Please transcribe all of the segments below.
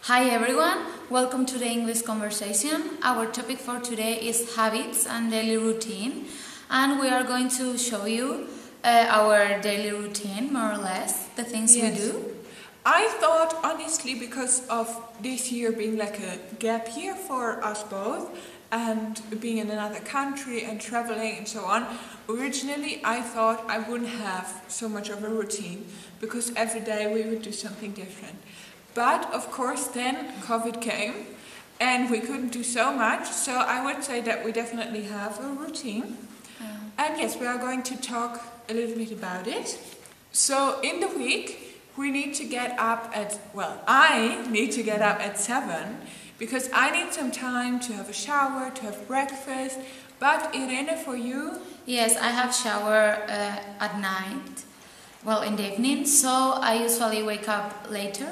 Hi everyone, welcome to the English conversation. Our topic for today is habits and daily routine, and we are going to show you our daily routine, more or less, the things we do. I thought, honestly, because of this year being like a gap year for us both, and being in another country and traveling and so on, originally I thought I wouldn't have so much of a routine, because every day we would do something different. But of course then COVID came and we couldn't do so much, so I would say that we definitely have a routine. And yes, we are going to talk a little bit about it. So in the week we need to get up at, I need to get up at 7 because I need some time to have a shower, to have breakfast. But Irene, for you? Yes, I have shower at night, in the evening, so I usually wake up later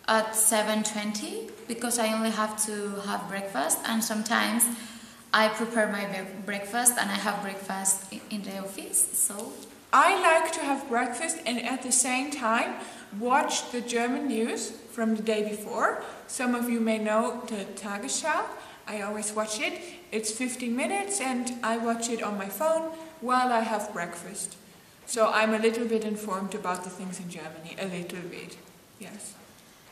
at 7:20 because I only have to have breakfast, and sometimes I prepare my breakfast and I have breakfast in the office. So I like to have breakfast and at the same time watch the German news from the day before. Some of you may know the Tagesschau. I always watch it. It's 15 minutes and I watch it on my phone while I have breakfast. So I'm a little bit informed about the things in Germany, a little bit, yes.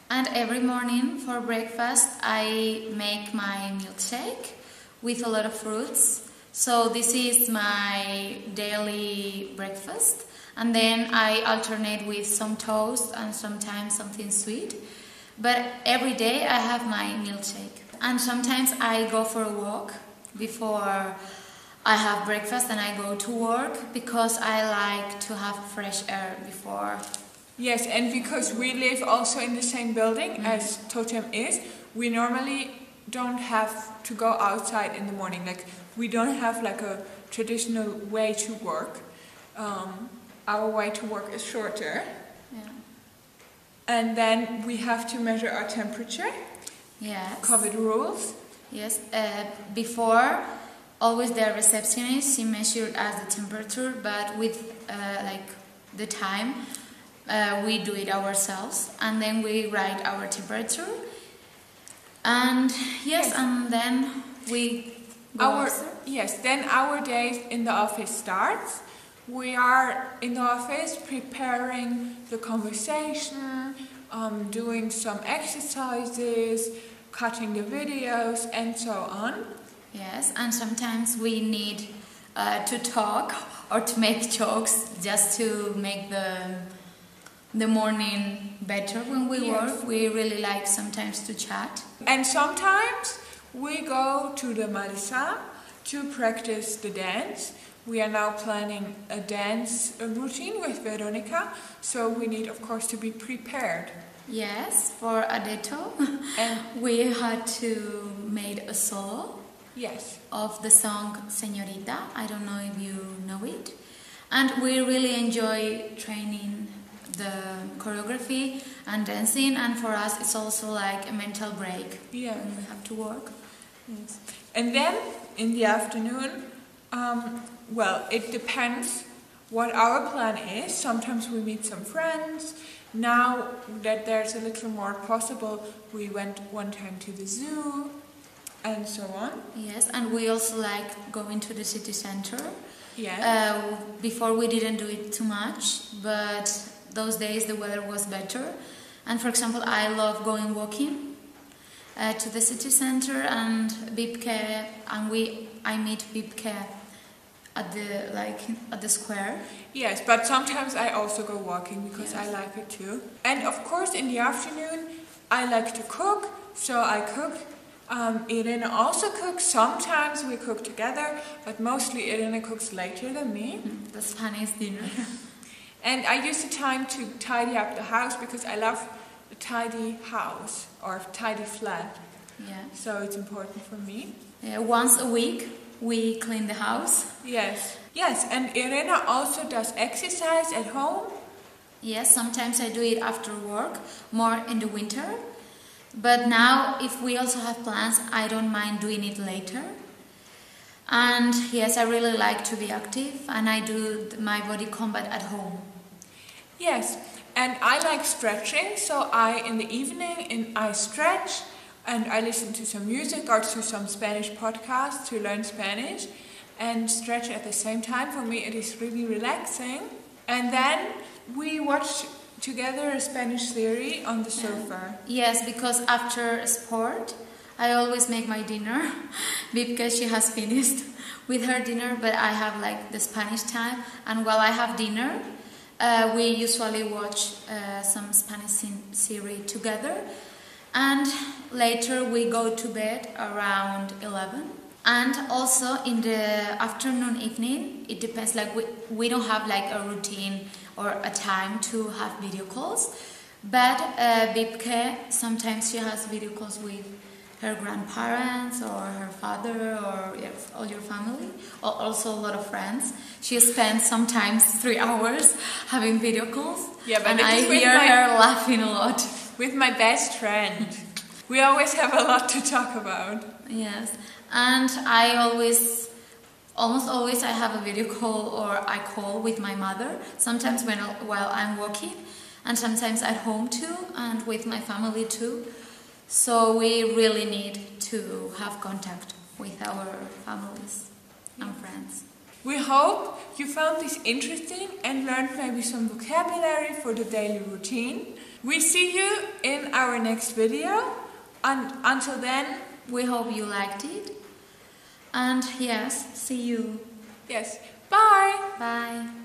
And every morning for breakfast I make my milkshake with a lot of fruits. So this is my daily breakfast. And then I alternate with some toast and sometimes something sweet. But every day I have my milkshake. And sometimes I go for a walk before I have breakfast and I go to work because I like to have fresh air before. Yes, and because we live also in the same building as TOTEM is, we normally don't have to go outside in the morning. Like, we don't have like a traditional way to work. Our way to work is shorter. Yeah. And then we have to measure our temperature. Yes. COVID rules. Yes. Before, always the receptionist, she measured us the temperature, but with the time, we do it ourselves, and then we write our temperature. And yes. And then we go then our day in the office starts. We are in the office preparing the conversation, doing some exercises, cutting the videos, and so on. Yes, and sometimes we need to talk or to make jokes just to make the morning better when we work. We really like sometimes to chat. And sometimes we go to the Marisa to practice the dance. We are now planning a dance routine with Veronica, so we need, of course, to be prepared. Yes, for Adeto, and we had to make a solo. Yes. Of the song Señorita. I don't know if you know it. And we really enjoy training the choreography and dancing, and for us it's also like a mental break. Yeah. When we have to work. Yes. And then in the afternoon, it depends what our plan is. Sometimes we meet some friends. Now that there's a little more possible, we went one time to the zoo and so on. Yes, and we also like going to the city center. Yeah. Before we didn't do it too much, but those days the weather was better. And for example, I love going walking to the city center, and Wiebke, and I meet Wiebke at the square. Yes, but sometimes I also go walking because I like it too. And of course in the afternoon I like to cook, so I cook. Irene also cooks. Sometimes we cook together, but mostly Irene cooks later than me. The funniest dinner. And I use the time to tidy up the house because I love a tidy house or tidy flat. Yeah. So it's important for me. Once a week we clean the house. Yes. Yes, and Irene also does exercise at home. Yes, sometimes I do it after work, more in the winter. But now, if we also have plans, I don't mind doing it later. And yes, I really like to be active, and I do my body combat at home. Yes, And I like stretching, so in the evening I stretch and I listen to some music or to some Spanish podcasts to learn Spanish and stretch at the same time. For me it is really relaxing. And then we watch together a Spanish series on the sofa. Yes, because after sport I always make my dinner because she has finished with her dinner, but I have like the Spanish time, and while I have dinner we usually watch some Spanish series together, and later we go to bed around 11. And also in the afternoon, evening, it depends, like we don't have like a routine or a time to have video calls, but Wiebke, sometimes she has video calls with her grandparents or her father or all your family, or also a lot of friends. She spends sometimes 3 hours having video calls, and I hear her laughing a lot. With my best friend. We always have a lot to talk about. Yes, and I almost always I have a video call or I call with my mother, sometimes while I'm working, and sometimes at home too, and with my family too. So we really need to have contact with our families and friends. We hope you found this interesting and learned maybe some vocabulary for the daily routine. We see you in our next video, and until then, we hope you liked it. And yes, see you. Yes, bye! Bye!